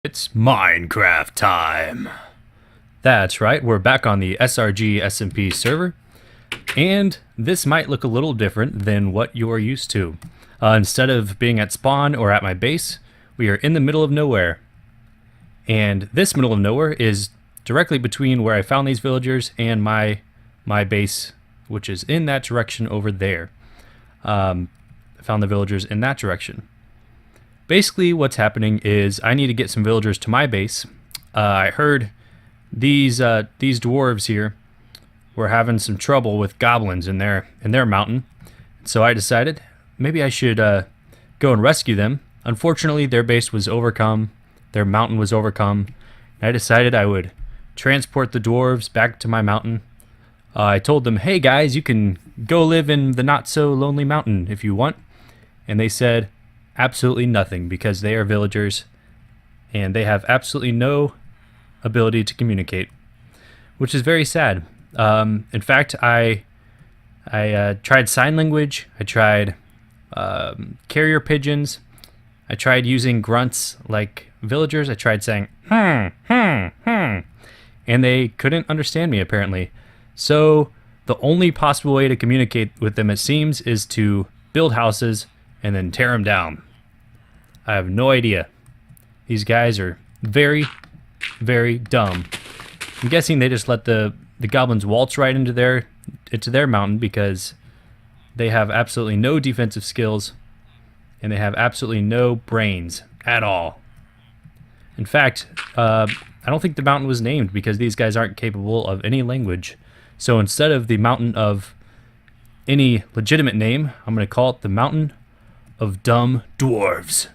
It's Minecraft time. That's right, we're back on the SRG SMP server, and this might look a little different than what you're used to. Instead of being at spawn or at my base, we are in the middle of nowhere. And this middle of nowhere is directly between where I found these villagers and my base, which is in that direction over there. I found the villagers in that direction. Basically, what's happening is I need to get some villagers to my base. I heard these dwarves here were having some trouble with goblins in their mountain, so I decided maybe I should go and rescue them. Unfortunately, their base was overcome, their mountain was overcome, and I decided I would transport the dwarves back to my mountain. I told them, "Hey guys, you can go live in the not so lonely mountain if you want," and they said absolutely nothing because they are villagers and they have absolutely no ability to communicate, which is very sad. In fact, I tried sign language, I tried carrier pigeons, I tried using grunts like villagers, I tried saying and they couldn't understand me apparently. So the only possible way to communicate with them, it seems, is to build houses and then tear them down. I have no idea. These guys are very, very dumb. I'm guessing they just let the goblins waltz right into their mountain because they have absolutely no defensive skills and they have absolutely no brains at all. In fact, I don't think the mountain was named because these guys aren't capable of any language. So instead of the mountain of any legitimate name, I'm going to call it the Mountain of Dumb Dwarves.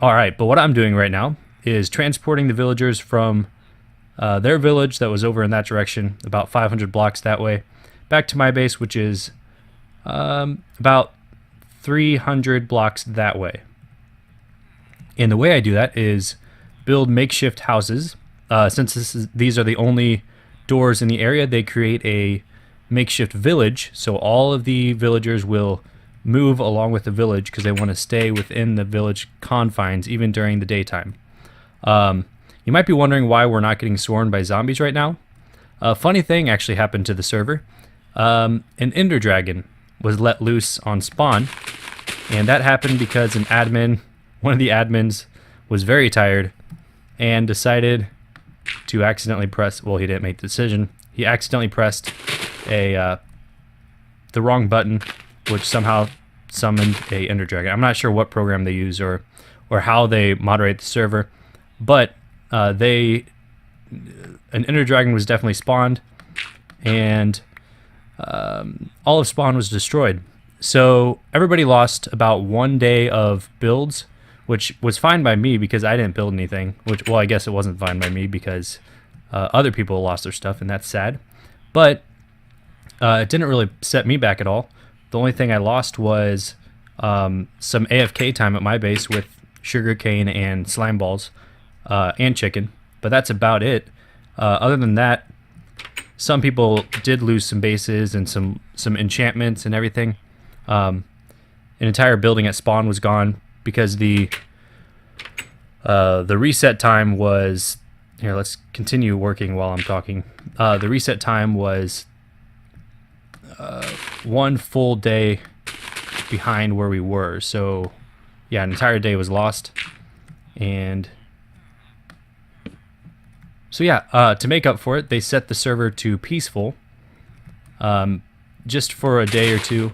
Alright, but what I'm doing right now is transporting the villagers from their village that was over in that direction, about 500 blocks that way, back to my base, which is about 300 blocks that way. And the way I do that is build makeshift houses. Since these are the only doors in the area, they create a makeshift village, so all of the villagers will move along with the village because they want to stay within the village confines even during the daytime. You might be wondering why we're not getting swarmed by zombies right now. A funny thing actually happened to the server. An ender dragon was let loose on spawn, and that happened because one of the admins was very tired and decided to accidentally press, well, he didn't make the decision, he accidentally pressed the wrong button, which somehow summoned a ender dragon. I'm not sure what program they use or how they moderate the server, but an ender dragon was definitely spawned, and all of spawn was destroyed. So everybody lost about 1 day of builds, which was fine by me because I didn't build anything. Which, well, I guess it wasn't fine by me because other people lost their stuff, and that's sad. But it didn't really set me back at all. The only thing I lost was some AFK time at my base with sugarcane and slime balls and chicken, but that's about it. Other than that, some people did lose some bases and some enchantments and everything. An entire building at spawn was gone because the reset time was, here, let's continue working while I'm talking. The reset time was 1 full day behind where we were, so yeah, an entire day was lost. And so yeah, to make up for it, they set the server to peaceful just for a day or two,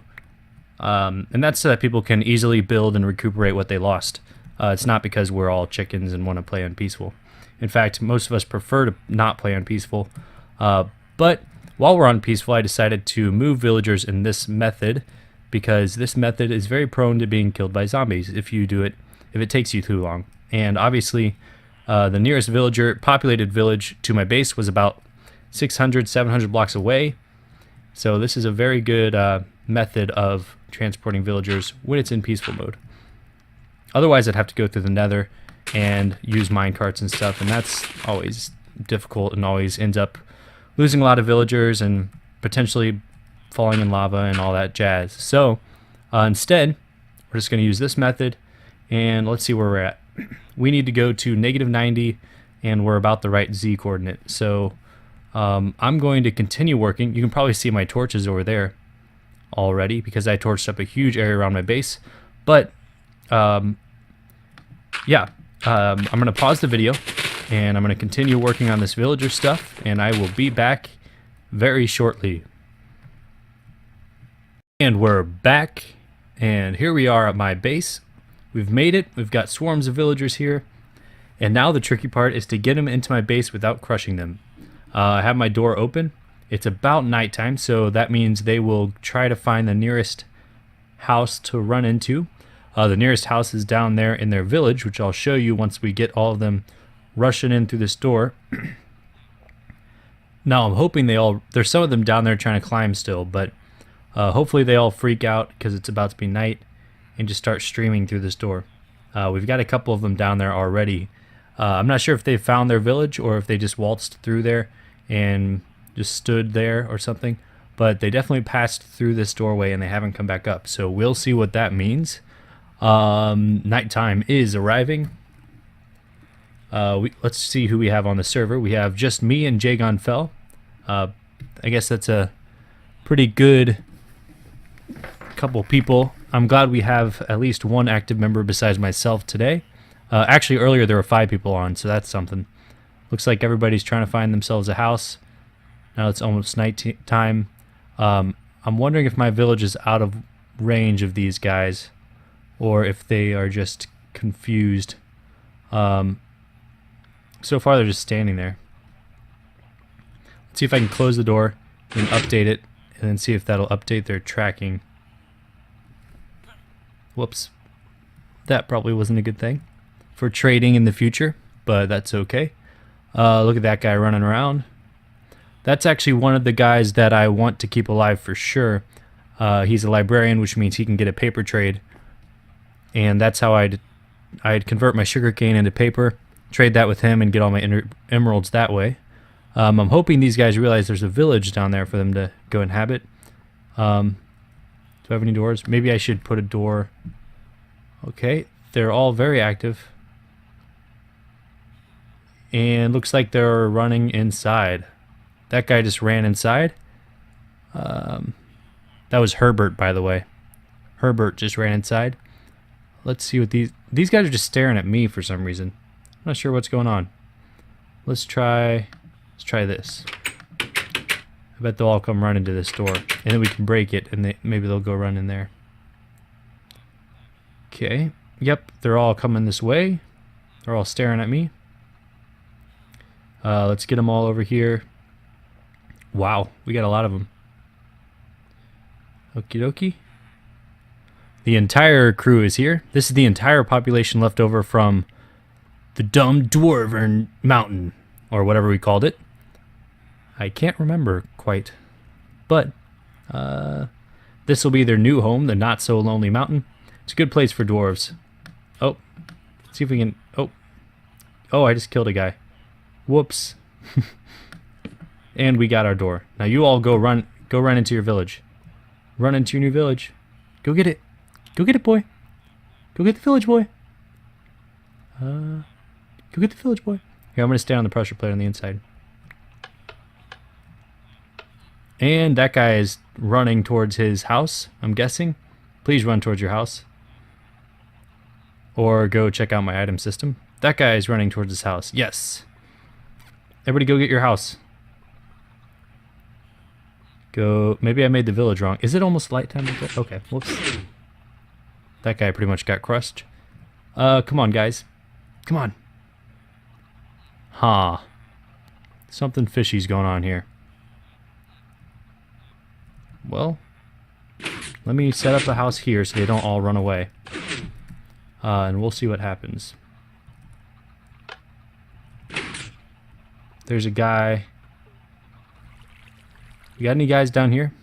and that's so that people can easily build and recuperate what they lost. It's not because we're all chickens and want to play on peaceful. In fact, most of us prefer to not play on peaceful, but while we're on peaceful, I decided to move villagers in this method because this method is very prone to being killed by zombies if it takes you too long. And obviously, the nearest populated village to my base was about 600, 700 blocks away. So this is a very good method of transporting villagers when it's in peaceful mode. Otherwise, I'd have to go through the nether and use minecarts and stuff, and that's always difficult and always ends up losing a lot of villagers and potentially falling in lava and all that jazz. So instead, we're just going to use this method, and let's see where we're at. we need to go to -90, and we're about the right Z coordinate. So I'm going to continue working. You can probably see my torches over there already because I torched up a huge area around my base. But yeah, I'm going to pause the video and I'm going to continue working on this villager stuff, and I will be back very shortly. And we're back, and here we are at my base. We've made it. We've got swarms of villagers here, and now the tricky part is to get them into my base without crushing them. I have my door open. It's about nighttime, so that means they will try to find the nearest house to run into. The nearest house is down there in their village, which I'll show you once we get all of them rushing in through this door. Now I'm hoping there's some of them down there trying to climb still, but hopefully they all freak out because it's about to be night and just start streaming through this door. We've got a couple of them down there already. I'm not sure if they found their village or if they just waltzed through there and just stood there or something, but they definitely passed through this doorway and they haven't come back up, so we'll see what that means. Nighttime is arriving. Let's see who we have on the server. We have just me and Jiogendale. I guess that's a pretty good couple people. I'm glad we have at least one active member besides myself today. Actually, earlier there were 5 people on, so that's something. Looks like everybody's trying to find themselves a house. Now it's almost night time. I'm wondering if my village is out of range of these guys, or if they are just confused. So far they're just standing there. Let's see if I can close the door and update it, and then see if that'll update their tracking. Whoops. That probably wasn't a good thing for trading in the future, but that's okay. Look at that guy running around. That's actually one of the guys that I want to keep alive for sure. He's a librarian, which means he can get a paper trade, and that's how I'd convert my sugarcane into paper, trade that with him, and get all my emeralds that way. I'm hoping these guys realize there's a village down there for them to go inhabit. Do I have any doors? Maybe I should put a door. Okay, they're all very active. And looks like they're running inside. That guy just ran inside. That was Herbert, by the way. Herbert just ran inside. Let's see what these guys are just staring at me for some reason. I'm not sure what's going on. Let's try this. I bet they'll all come run into this door, and then we can break it, and maybe they'll go run in there. Okay. Yep, they're all coming this way. They're all staring at me. Let's get them all over here. Wow, we got a lot of them. Okie dokie. The entire crew is here. This is the entire population left over from the dumb Dwarven mountain, or whatever we called it. I can't remember quite, but this will be their new home, the Not So Lonely Mountain. It's a good place for dwarves. Oh, let's see if we can. Oh, I just killed a guy. Whoops. And we got our door. Now you all go run into your village. Run into your new village. Go get it. Go get it, boy. Go get the village, boy. Go get the village, boy. Here, I'm going to stay on the pressure plate on the inside. And that guy is running towards his house, I'm guessing. Please run towards your house. Or go check out my item system. That guy is running towards his house. Yes. Everybody go get your house. Go. Maybe I made the village wrong. Is it almost light time? Okay. Whoops. That guy pretty much got crushed. Come on, guys. Come on. Huh. Something fishy's going on here. Well, let me set up a house here so they don't all run away. And we'll see what happens. There's a guy. You got any guys down here?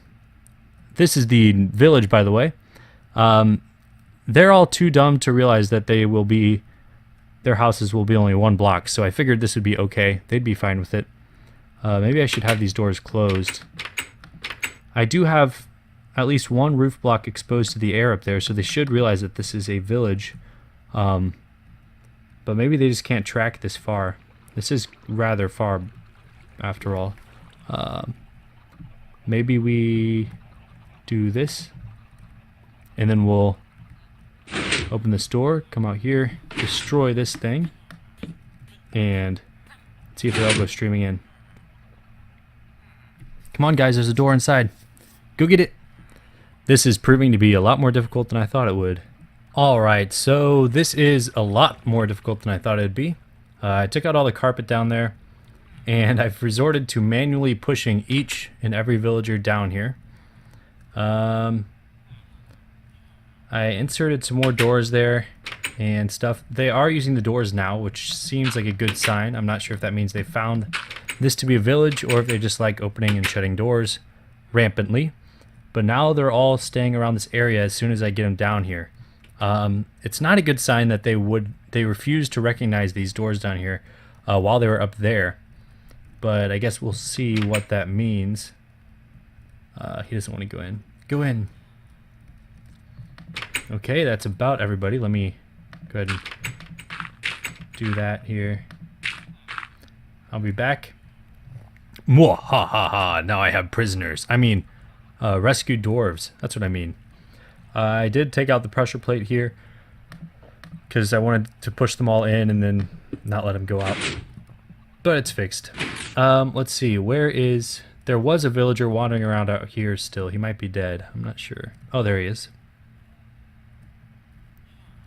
This is the village, by the way. They're all too dumb to realize that their houses will be only 1 block, so I figured this would be okay. They'd be fine with it. Maybe I should have these doors closed. I do have at least 1 roof block exposed to the air up there, so they should realize that this is a village. But maybe they just can't track this far. This is rather far, after all. Maybe we do this, and then we'll open this door, come out here, destroy this thing, and see if they'll go streaming in. Come on, guys, there's a door inside. Go get it. This is proving to be a lot more difficult than I thought it would. Alright, so this is a lot more difficult than I thought it would be. I took out all the carpet down there, and I've resorted to manually pushing each and every villager down here. I inserted some more doors there and stuff. They are using the doors now, which seems like a good sign. I'm not sure if that means they found this to be a village or if they just like opening and shutting doors rampantly. But now they're all staying around this area as soon as I get them down here. It's not a good sign that they refused to recognize these doors down here while they were up there. But I guess we'll see what that means. He doesn't want to go in. Go in. Okay, that's about everybody. Let me go ahead and do that here. I'll be back. Mwah, ha ha ha. Now I have prisoners. I mean, rescued dwarves. That's what I mean. I did take out the pressure plate here because I wanted to push them all in and then not let them go out. But it's fixed. Let's see. There was a villager wandering around out here still. He might be dead. I'm not sure. Oh, there he is.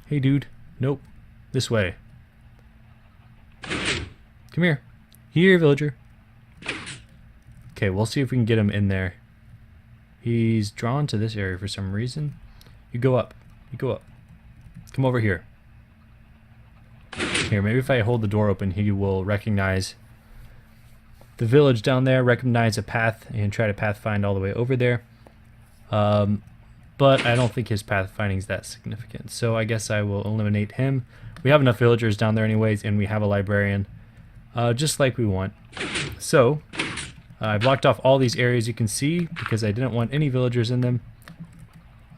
Hey, dude. Nope. This way. Come here. Here, villager. Okay, we'll see if we can get him in there. He's drawn to this area for some reason. You go up. You go up. Come over here. Here, maybe if I hold the door open, he will recognize the village down there, recognize a path, and try to pathfind all the way over there. But I don't think his pathfinding is that significant, so I guess I will eliminate him. We have enough villagers down there anyways, and we have a librarian, just like we want. So, I blocked off all these areas you can see because I didn't want any villagers in them.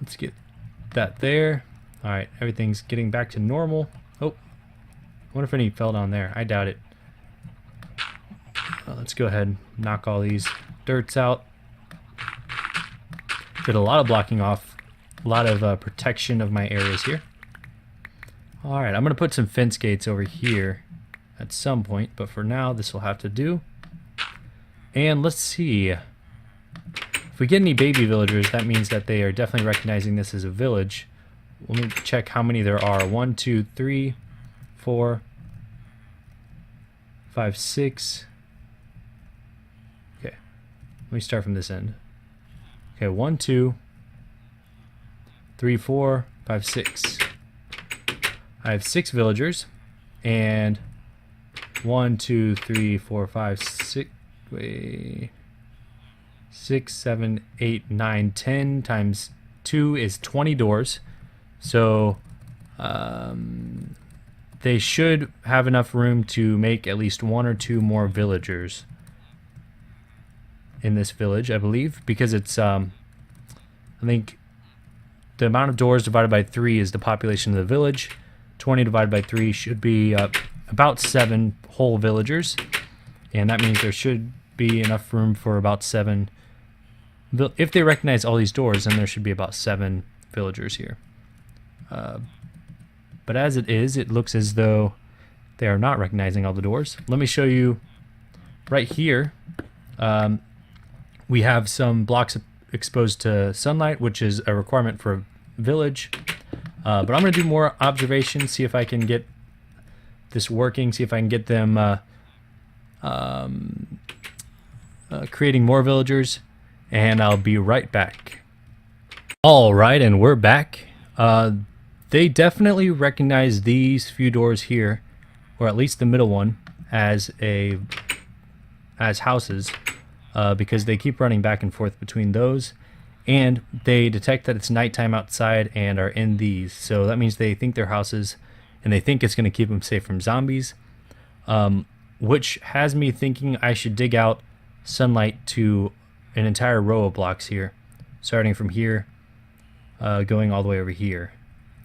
Let's get that there. Alright, everything's getting back to normal. Oh, I wonder if any fell down there. I doubt it. Let's go ahead and knock all these dirts out. Did a lot of blocking off, a lot of protection of my areas here. Alright, I'm going to put some fence gates over here at some point, but for now this will have to do. And let's see. If we get any baby villagers, that means that they are definitely recognizing this as a village. Let me check how many there are. 1, 2, 3, 4, 5, 6. Okay, let me start from this end. Okay, 1, 2, 3, 4, 5, 6. I have 6 villagers, and 1, 2, 3, 4, 5, 6. Wait, 6, 7, 8, 9, 10 times 2 is 20 doors. So they should have enough room to make at least 1 or 2 more villagers in this village, I believe, because it's I think the amount of doors divided by 3 is the population of the village. 20 divided by 3 should be about 7 whole villagers, and that means there should be enough room for about 7. If they recognize all these doors, then there should be about 7 villagers here. But as it is, it looks as though they are not recognizing all the doors. Let me show you right here. We have some blocks exposed to sunlight, which is a requirement for a village. But I'm going to do more observations, see if I can get this working, see if I can get them creating more villagers, and I'll be right back. Alright, and we're back. They definitely recognize these few doors here, or at least the middle one, as houses, because they keep running back and forth between those, and they detect that it's nighttime outside and are in these, so that means they think they're houses, and they think it's going to keep them safe from zombies, which has me thinking I should dig out sunlight to an entire row of blocks here, starting from here, going all the way over here.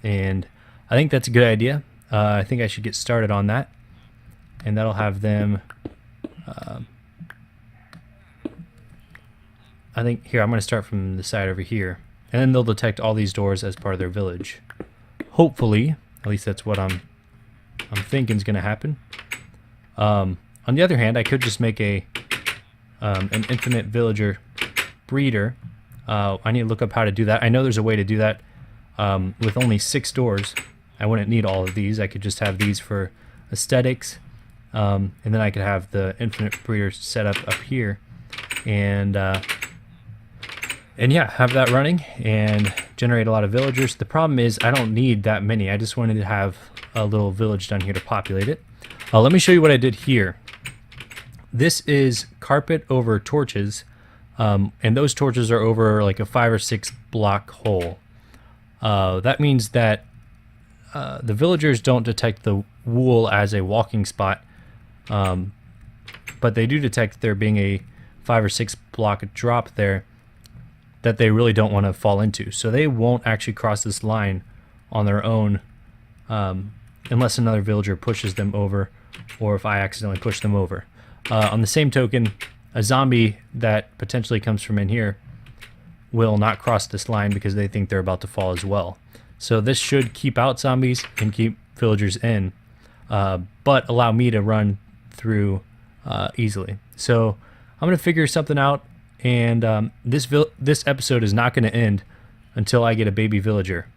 And I think that's a good idea. I think I should get started on that, and that'll have them. I think here I'm going to start from the side over here, and then they'll detect all these doors as part of their village. Hopefully, at least that's what I'm thinking is going to happen. On the other hand, I could just make an infinite villager breeder. I need to look up how to do that. I know there's a way to do that with only 6 doors. I wouldn't need all of these. I could just have these for aesthetics, and then I could have the infinite breeder set up here, and yeah, have that running and generate a lot of villagers. The problem is I don't need that many. I just wanted to have a little village down here to populate it. Let me show you what I did here. This is carpet over torches, and those torches are over like a 5 or 6 block hole. That means that the villagers don't detect the wool as a walking spot, but they do detect there being a 5 or 6 block drop there that they really don't want to fall into. So they won't actually cross this line on their own unless another villager pushes them over, or if I accidentally push them over. On the same token, a zombie that potentially comes from in here will not cross this line because they think they're about to fall as well. So this should keep out zombies and keep villagers in, but allow me to run through easily. So I'm going to figure something out, and this episode is not going to end until I get a baby villager,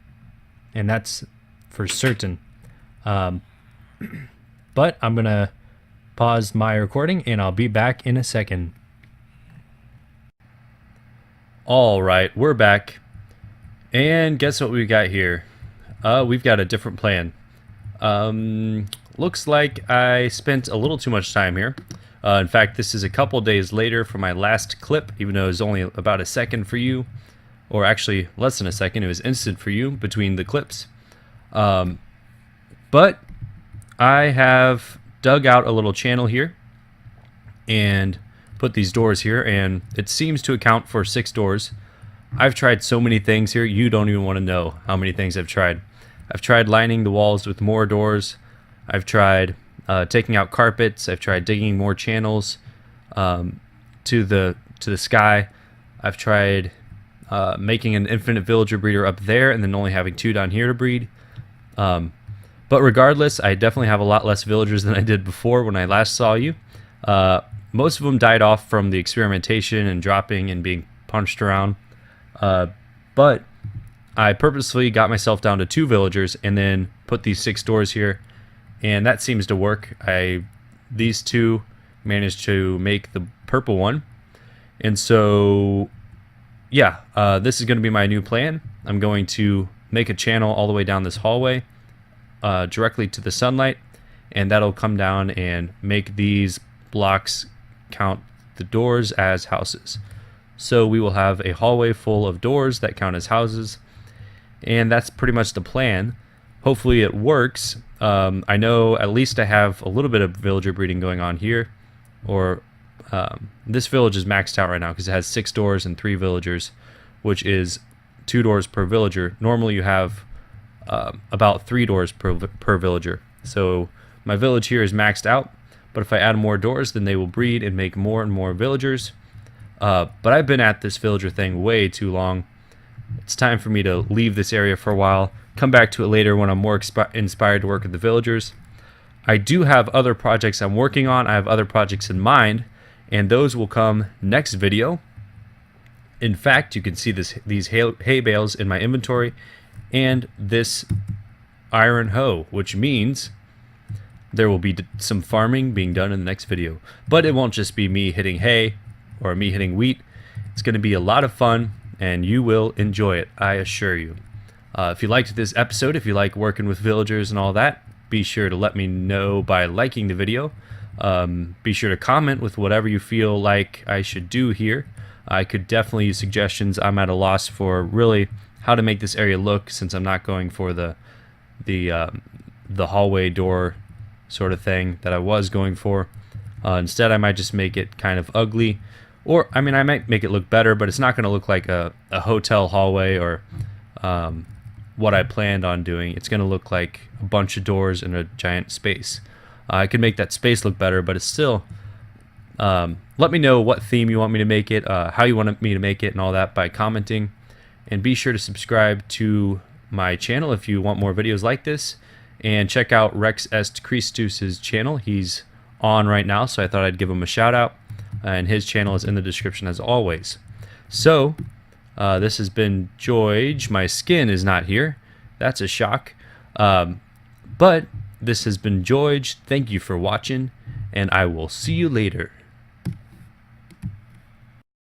and that's for certain. But I'm going to pause my recording, and I'll be back in a second. All right, we're back. And guess what we got here? We've got a different plan. Looks like I spent a little too much time here. In fact, this is a couple days later from my last clip, even though it was only about a second for you. Or actually, less than a second. It was instant for you between the clips. But I have dug out a little channel here and put these doors here, and it seems to account for 6 doors. I've tried so many things here, you don't even want to know how many things I've tried. I've tried lining the walls with more doors. I've tried taking out carpets. I've tried digging more channels to the sky. I've tried making an infinite villager breeder up there and then only having 2 down here to breed. But regardless, I definitely have a lot less villagers than I did before when I last saw you. Most of them died off from the experimentation and dropping and being punched around. But I purposefully got myself down to 2 villagers and then put these 6 doors here, and that seems to work. These 2 managed to make the purple one, and so yeah, this is going to be my new plan. I'm going to make a channel all the way down this hallway directly to the sunlight, and that'll come down and make these blocks count the doors as houses. So we will have a hallway full of doors that count as houses, and that's pretty much the plan. Hopefully it works. I know at least I have a little bit of villager breeding going on here, or this village is maxed out right now because it has 6 doors and 3 villagers, which is 2 doors per villager. Normally you have about 3 doors per villager. So my village here is maxed out, but if I add more doors, then they will breed and make more and more villagers. But I've been at this villager thing way too long. It's time for me to leave this area for a while, come back to it later when I'm more inspired to work with the villagers. I do have other projects I'm working on. I have other projects in mind, and those will come next video. In fact, you can see these hay bales in my inventory and this iron hoe, which means there will be some farming being done in the next video. But it won't just be me hitting hay or me hitting wheat. It's going to be a lot of fun, and you will enjoy it, I assure you. If you liked this episode, if you like working with villagers and all that, be sure to let me know by liking the video. Be sure to comment with whatever you feel like I should do here. I could definitely use suggestions. I'm at a loss for really how to make this area look, since I'm not going for the hallway door sort of thing that I was going for. Instead, I might just make it kind of ugly. Or, I mean, I might make it look better, but it's not going to look like a hotel hallway or what I planned on doing. It's going to look like a bunch of doors in a giant space. I could make that space look better, but it's still... let me know what theme you want me to make it, how you want me to make it, and all that by commenting. And be sure to subscribe to my channel if you want more videos like this. And check out Rex Est Christus's channel. He's on right now, so I thought I'd give him a shout out. And his channel is in the description as always. So, this has been Jioge. My skin is not here. That's a shock. But this has been Jioge. Thank you for watching, and I will see you later.